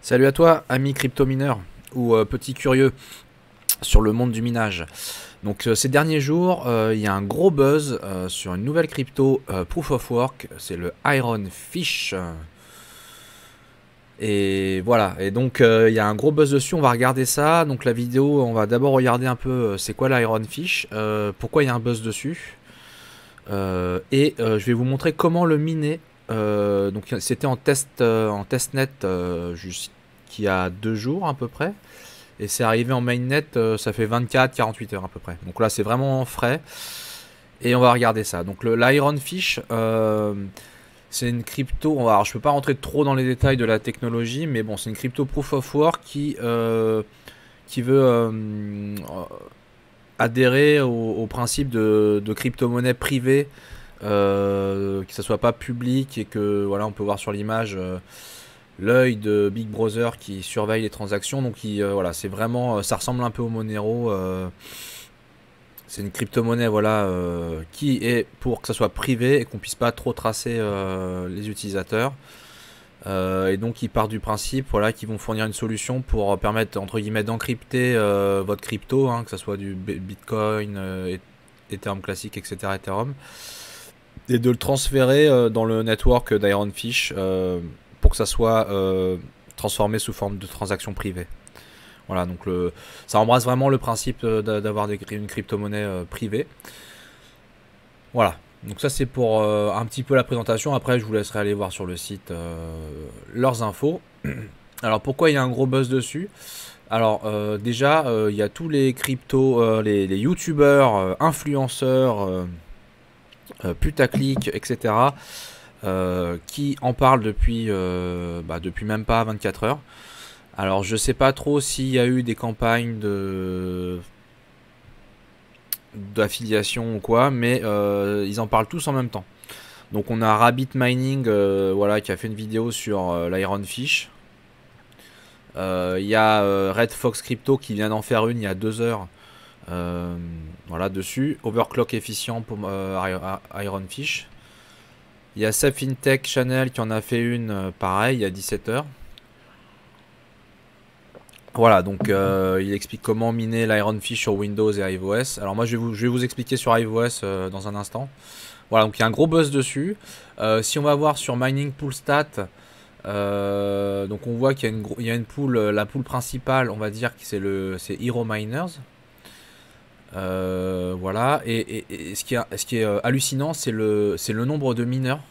Salut à toi, ami crypto-mineur ou petit curieux sur le monde du minage. Donc ces derniers jours, il y a un gros buzz sur une nouvelle crypto Proof of Work, c'est le Iron Fish. Et voilà, et donc il y a un gros buzz dessus, on va regarder ça. Donc la vidéo, on va d'abord regarder un peu c'est quoi l'Iron Fish, pourquoi il y a un buzz dessus. Je vais vous montrer comment le miner. Donc c'était en testnet jusqu'il y a 2 jours à peu près. Et c'est arrivé en mainnet, ça fait 24-48 heures à peu près. Donc là c'est vraiment frais. Et on va regarder ça. Donc l'Iron Fish, c'est une crypto. Alors je peux pas rentrer trop dans les détails de la technologie, mais bon, c'est une crypto proof of work qui veut adhérer au principe de crypto-monnaie privée, que ça soit pas public et que voilà, on peut voir sur l'image l'œil de Big Brother qui surveille les transactions. Donc voilà, c'est vraiment, ça ressemble un peu au Monero. C'est une crypto-monnaie voilà, qui est pour que ça soit privé et qu'on puisse pas trop tracer les utilisateurs. Et donc ils partent du principe voilà, qu'ils vont fournir une solution pour permettre entre guillemets d'encrypter votre crypto, hein, que ce soit du Bitcoin, Ethereum classique, etc. Ethereum, et de le transférer dans le network d'Ironfish pour que ça soit transformé sous forme de transaction privée. Voilà, donc ça embrasse vraiment le principe d'avoir une crypto-monnaie privée. Voilà, donc ça c'est pour un petit peu la présentation. Après je vous laisserai aller voir sur le site leurs infos. Alors pourquoi il y a un gros buzz dessus? Alors déjà il y a tous les cryptos, les youtubeurs, influenceurs, putaclic, etc. Qui en parlent depuis même pas 24 heures. Alors je sais pas trop s'il y a eu des campagnes d'affiliation ou quoi, mais ils en parlent tous en même temps. Donc on a Rabbit Mining voilà, qui a fait une vidéo sur l'Iron Fish. Il y a Red Fox Crypto qui vient d'en faire une il y a 2 heures. Voilà, dessus. Overclock efficient pour Iron Fish. Il y a SafeFintech Channel qui en a fait une pareil il y a 17 heures. Voilà, donc il explique comment miner l'Iron Fish sur Windows et iOS. Alors moi je vais vous expliquer sur iOS dans un instant. Voilà, donc il y a un gros buzz dessus. Si on va voir sur Mining Pool Stat, donc on voit qu'il y a une pool, la pool principale, on va dire que c'est Hero Miners. Voilà, et ce qui est hallucinant, c'est le nombre de mineurs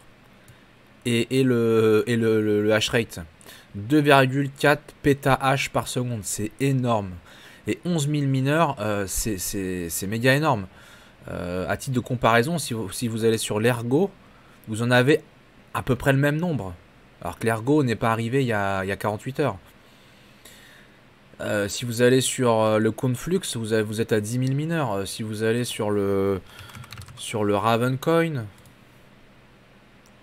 et le hash rate. 2,4 pétahash par seconde, c'est énorme. Et 11 000 mineurs, c'est méga énorme. À titre de comparaison, si vous allez sur l'Ergo, vous en avez à peu près le même nombre. Alors que l'Ergo n'est pas arrivé il y a 48 heures. Si vous allez sur le Conflux, vous êtes à 10 000 mineurs. Si vous allez sur le Ravencoin,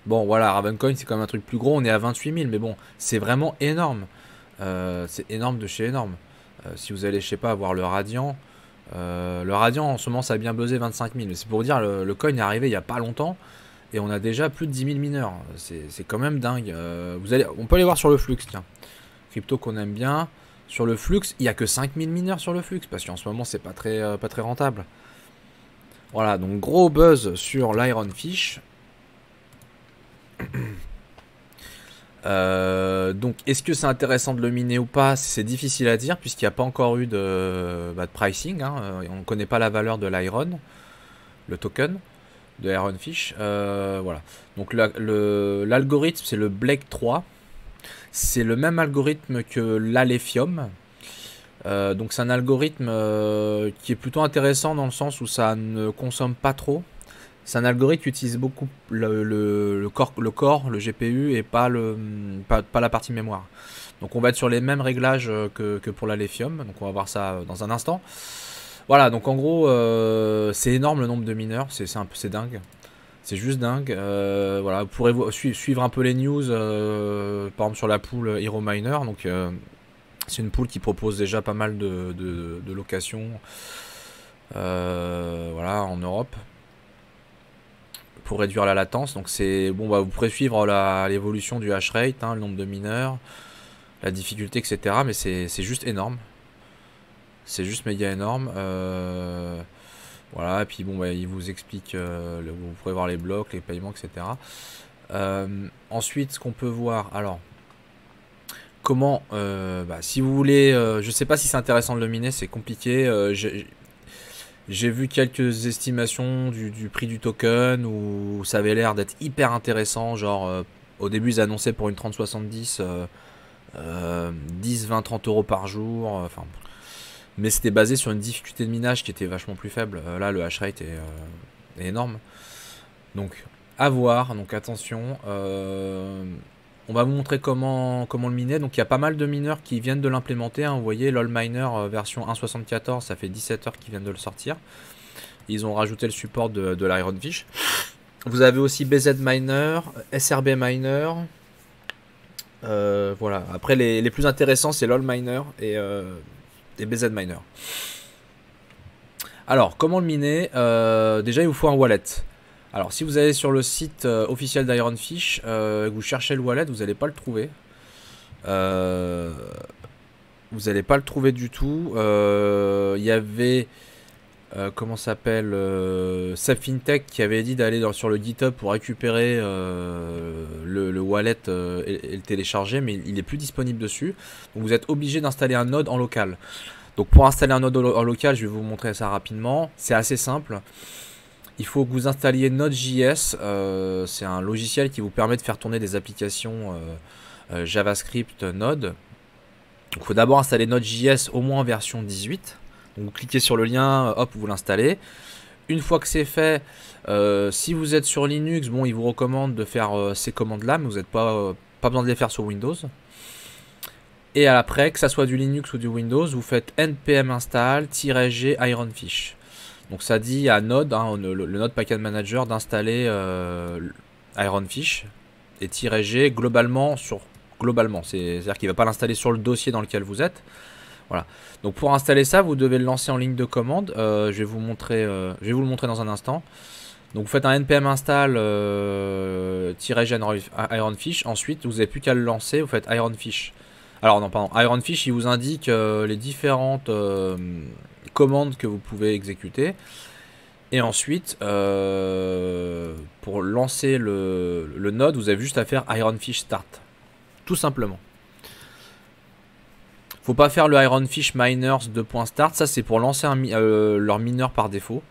bon voilà, Ravencoin c'est quand même un truc plus gros, on est à 28 000, mais bon, c'est vraiment énorme. C'est énorme de chez énorme. Si vous allez, je sais pas, voir le Radiant en ce moment ça a bien buzzé 25 000. C'est pour dire, le coin est arrivé il y a pas longtemps et on a déjà plus de 10 000 mineurs. C'est quand même dingue. On peut aller voir sur le Flux, tiens. Crypto qu'on aime bien. Sur le Flux, il n'y a que 5 000 mineurs sur le Flux parce qu'en ce moment c'est pas très rentable. Voilà, donc gros buzz sur l'Iron Fish. Donc est-ce que c'est intéressant de le miner ou pas? C'est difficile à dire puisqu'il n'y a pas encore eu de pricing, hein. On ne connaît pas la valeur de l'Iron, le token de Iron Fish. Voilà. Donc l'algorithme c'est le Blake 3. C'est le même algorithme que l'Alephium. Donc c'est un algorithme qui est plutôt intéressant dans le sens où ça ne consomme pas trop. C'est un algorithme qui utilise beaucoup le corps, le GPU et pas la partie mémoire. Donc on va être sur les mêmes réglages que pour l'Alephium. Donc on va voir ça dans un instant. Voilà, donc en gros c'est énorme le nombre de mineurs, c'est dingue. C'est juste dingue. Voilà, vous pourrez suivre un peu les news, par exemple sur la pool Hero Miner. Donc c'est une pool qui propose déjà pas mal de locations voilà, en Europe, pour réduire la latence. Donc c'est bon, vous pourrez suivre l'évolution du hash rate, hein, le nombre de mineurs. la difficulté, etc. Mais c'est juste énorme. C'est juste méga énorme. Voilà, et puis bon, bah, il vous explique, vous pourrez voir les blocs, les paiements, etc. Ensuite, ce qu'on peut voir, alors, comment, si vous voulez, je sais pas si c'est intéressant de le miner, c'est compliqué. J'ai vu quelques estimations du prix du token où ça avait l'air d'être hyper intéressant. Genre, au début, ils annonçaient pour une 3070 10, 20, 30 euros par jour. Enfin, mais c'était basé sur une difficulté de minage qui était vachement plus faible. Là, le hash rate est énorme. Donc, à voir. Donc, attention. On va vous montrer comment le miner. Donc, il y a pas mal de mineurs qui viennent de l'implémenter. Hein. Vous voyez, LOL Miner version 1.74, ça fait 17 heures qu'ils viennent de le sortir. Ils ont rajouté le support de l'Ironfish. Vous avez aussi BZ Miner, SRB Miner. Voilà. Après, les plus intéressants, c'est LOL Miner et BZ Miner. Alors, comment le miner? Déjà, il vous faut un wallet. Alors, si vous allez sur le site officiel d'Ironfish, vous cherchez le wallet, vous n'allez pas le trouver. Vous n'allez pas le trouver du tout. Il y avait, comment ça s'appelle, SafeFintech qui avait dit d'aller sur le GitHub pour récupérer le wallet et le télécharger, mais il n'est plus disponible dessus. Donc, vous êtes obligé d'installer un node en local. Donc, pour installer un node en local, je vais vous montrer ça rapidement. C'est assez simple. Il faut que vous installiez Node.js, c'est un logiciel qui vous permet de faire tourner des applications JavaScript Node. Il faut d'abord installer Node.js au moins en version 18. Donc vous cliquez sur le lien, hop, vous l'installez. Une fois que c'est fait, si vous êtes sur Linux, bon, il vous recommande de faire ces commandes-là, mais vous n'avez pas besoin de les faire sur Windows. Et après, que ça soit du Linux ou du Windows, vous faites npm install-g Ironfish. Donc ça dit à Node, hein, le Node Package Manager, d'installer Ironfish et -g globalement, c'est-à-dire qu'il ne va pas l'installer sur le dossier dans lequel vous êtes. Voilà. Donc pour installer ça, vous devez le lancer en ligne de commande. Je vais vous le montrer dans un instant. Donc vous faites un npm install -g Ironfish. Ensuite, vous n'avez plus qu'à le lancer. Vous faites Ironfish. Alors non, pardon. Ironfish, il vous indique les différentes commandes que vous pouvez exécuter. Et ensuite, pour lancer le node, vous avez juste à faire Ironfish start. Tout simplement. Faut pas faire le Ironfish miners .start. Ça, c'est pour lancer leur mineur par défaut.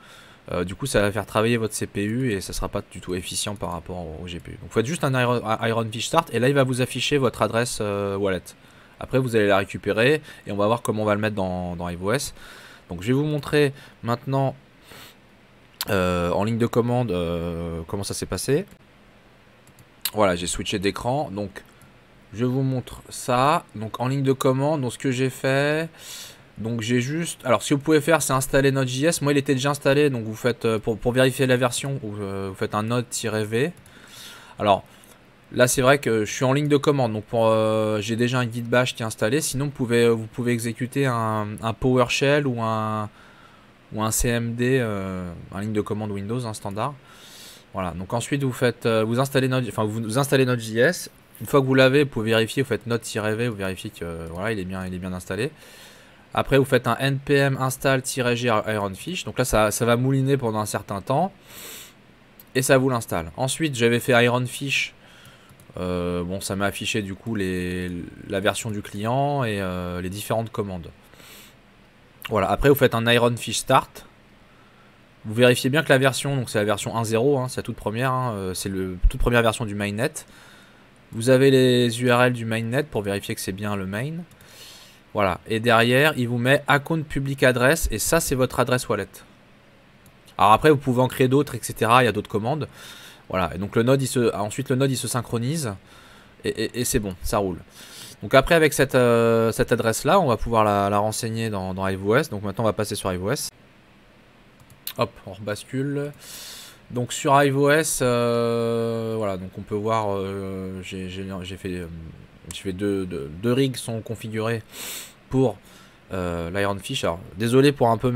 Du coup, ça va faire travailler votre CPU et ça sera pas du tout efficient par rapport au GPU. Donc, vous faites juste un Ironfish start et là, il va vous afficher votre adresse wallet. Après, vous allez la récupérer et on va voir comment on va le mettre dans HiveOS. Donc, je vais vous montrer maintenant en ligne de commande comment ça s'est passé. Voilà, j'ai switché d'écran. Donc, je vous montre ça. Donc, en ligne de commande, donc ce que j'ai fait, donc j'ai juste. Alors, ce que vous pouvez faire, c'est installer Node.js. Moi, il était déjà installé. Donc, vous faites pour vérifier la version, vous faites un node-v. Alors. Là, c'est vrai que je suis en ligne de commande, donc j'ai déjà un git bash qui est installé. Sinon, vous pouvez exécuter un PowerShell ou un CMD en ligne de commande Windows, un standard. Voilà. Donc ensuite, vous installez Node.js. Une fois que vous l'avez, vous pouvez vérifier. Vous faites node-v, vous vérifiez que voilà, il est bien installé. Après, vous faites un npm install-g Ironfish. Donc là, ça va mouliner pendant un certain temps et ça vous l'installe. Ensuite, j'avais fait Ironfish. Bon, ça m'a affiché du coup la version du client et les différentes commandes. Voilà, après vous faites un Ironfish start. Vous vérifiez bien que la version, donc c'est la version 1.0, hein, c'est la toute première, hein, c'est la toute première version du mainnet. Vous avez les URL du mainnet pour vérifier que c'est bien le main. Voilà, et derrière il vous met account public address et ça c'est votre adresse wallet. Alors après vous pouvez en créer d'autres, etc. Il y a d'autres commandes. Voilà, et donc ensuite le node il se synchronise et c'est bon, ça roule. Donc après avec cette adresse là, on va pouvoir la renseigner dans HiveOS. Donc maintenant on va passer sur HiveOS. Hop, on rebascule. Donc sur HiveOS, voilà, donc on peut voir, j'ai fait deux rigs sont configurés pour l'Ironfish. Alors désolé pour un peu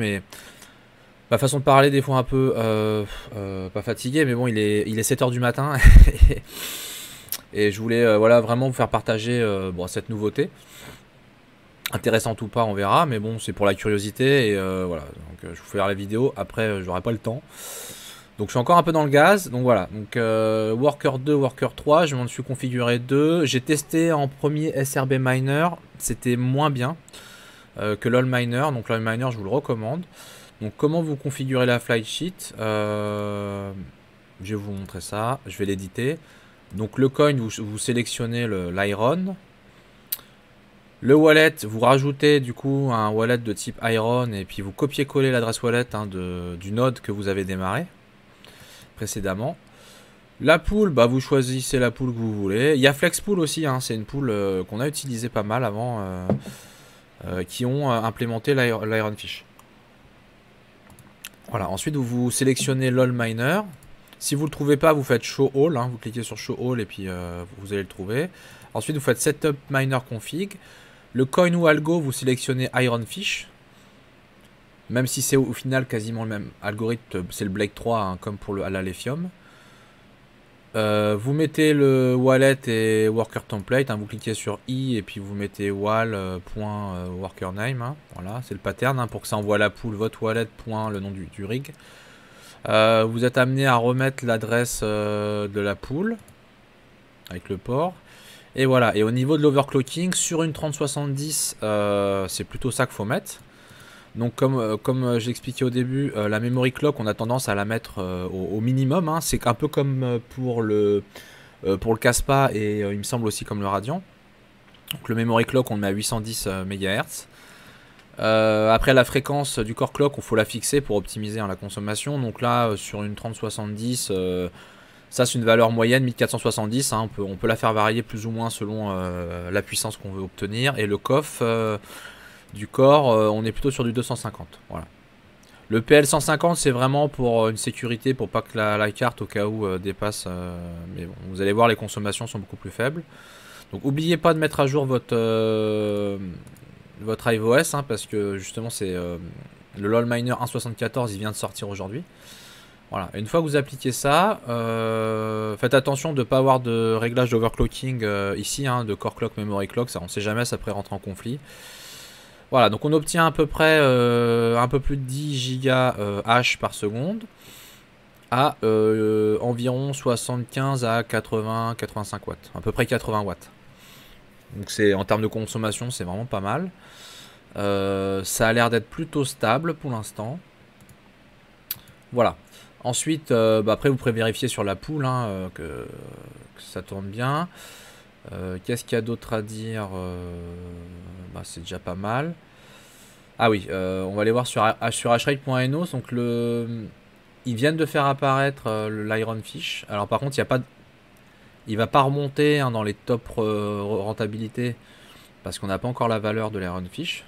ma façon de parler des fois un peu pas fatigué, mais bon il est 7 h du matin Et je voulais voilà, vraiment vous faire partager bon, cette nouveauté. Intéressante ou pas, on verra, mais bon, c'est pour la curiosité. Et voilà, donc je vous ferai la vidéo. Après, j'aurai pas le temps. Donc je suis encore un peu dans le gaz. Donc voilà, donc Worker 2, Worker 3, je m'en suis configuré 2. J'ai testé en premier SRB Miner. C'était moins bien que LOL Miner. Donc LOL Miner, je vous le recommande. Donc comment vous configurez la flight sheet, je vais vous montrer ça, je vais l'éditer. Donc le coin, vous sélectionnez l'iron. Le wallet, vous rajoutez du coup un wallet de type iron et puis vous copiez-coller l'adresse wallet du node que vous avez démarré précédemment. La pool, bah, vous choisissez la pool que vous voulez. Il y a FlexPool aussi, hein, c'est une pool qu'on a utilisé pas mal avant, qui ont implémenté l'Ironfish. Voilà, ensuite vous sélectionnez LOL Miner. Si vous ne le trouvez pas, vous faites Show All, hein, vous cliquez sur Show All et puis vous allez le trouver. Ensuite, vous faites Setup Miner Config. Le coin ou algo, vous sélectionnez Ironfish. Même si c'est au final quasiment le même algorithme, c'est le Blake 3, hein, comme pour la Lithium. Vous mettez le wallet et worker template, hein, vous cliquez sur I et puis vous mettez wal.workername, hein, voilà, c'est le pattern, hein, pour que ça envoie la pool votre wallet, le nom du rig. Vous êtes amené à remettre l'adresse de la pool avec le port. Et voilà, et au niveau de l'overclocking, sur une 3070, c'est plutôt ça qu'il faut mettre. Donc comme j'ai expliqué au début, la memory clock, on a tendance à la mettre au minimum, hein. C'est un peu comme pour le Caspa et il me semble aussi comme le Radeon. Donc le memory clock, on le met à 810 MHz. Après la fréquence du core clock, il faut la fixer pour optimiser, hein, la consommation. Donc là, sur une 3070, ça c'est une valeur moyenne 1470, hein, on peut la faire varier plus ou moins selon la puissance qu'on veut obtenir. Et le COF du corps, on est plutôt sur du 250. Voilà. Le PL150, c'est vraiment pour une sécurité, pour pas que la carte au cas où dépasse. Mais bon, vous allez voir, les consommations sont beaucoup plus faibles. Donc n'oubliez pas de mettre à jour votre IveOS, hein, parce que justement c'est le LOL Miner 1.74, il vient de sortir aujourd'hui. Voilà. Et une fois que vous appliquez ça, faites attention de ne pas avoir de réglage d'overclocking ici, hein, de core clock, memory clock, ça on sait jamais, ça pourrait rentrer en conflit. Voilà, donc on obtient à peu près un peu plus de 10 giga H par seconde à environ 75 à 80-85 watts, à peu près 80 watts. Donc c'est en termes de consommation, c'est vraiment pas mal. Ça a l'air d'être plutôt stable pour l'instant. Voilà. Ensuite, après vous pourrez vérifier sur la pool, hein, que ça tourne bien. Qu'est-ce qu'il y a d'autre à dire? C'est déjà pas mal. Ah oui, on va aller voir sur hashrate.no. Donc ils viennent de faire apparaître l'Ironfish. Alors par contre, il va pas remonter, hein, dans les top rentabilité parce qu'on n'a pas encore la valeur de l'Ironfish.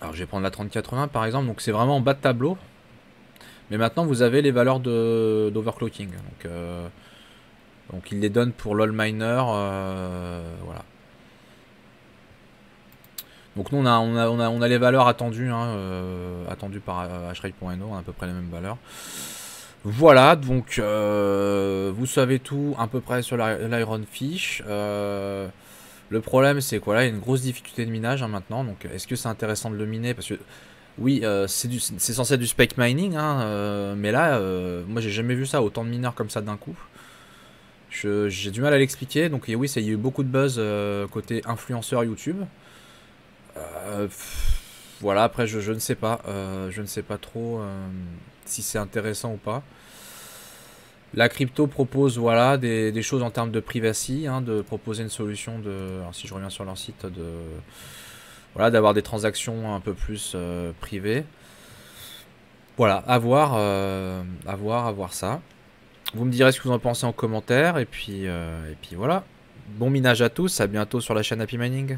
Alors je vais prendre la 3080 par exemple. Donc c'est vraiment en bas de tableau. Mais maintenant vous avez les valeurs d'overclocking. Donc il les donne pour LOL Miner, voilà. Donc nous on a les valeurs attendues, hein, attendues par hashrate.no, on a à peu près les mêmes valeurs. Voilà, donc vous savez tout à peu près sur l'Ironfish. Le problème c'est que voilà, il y a une grosse difficulté de minage, hein, maintenant. Donc est-ce que c'est intéressant de le miner? Parce que oui, c'est censé être du spec mining, hein, mais là, moi j'ai jamais vu ça, autant de mineurs comme ça d'un coup. J'ai du mal à l'expliquer. Donc oui, il y a eu beaucoup de buzz côté influenceur YouTube. Voilà, après je ne sais pas. Je ne sais pas trop si c'est intéressant ou pas. La crypto propose, voilà, des choses en termes de privacy, hein, de proposer une solution alors si je reviens sur leur site, voilà, d'avoir des transactions un peu plus privées. Voilà, à voir ça. Vous me direz ce que vous en pensez en commentaire. Et puis voilà. Bon minage à tous. À bientôt sur la chaîne Happy Mining.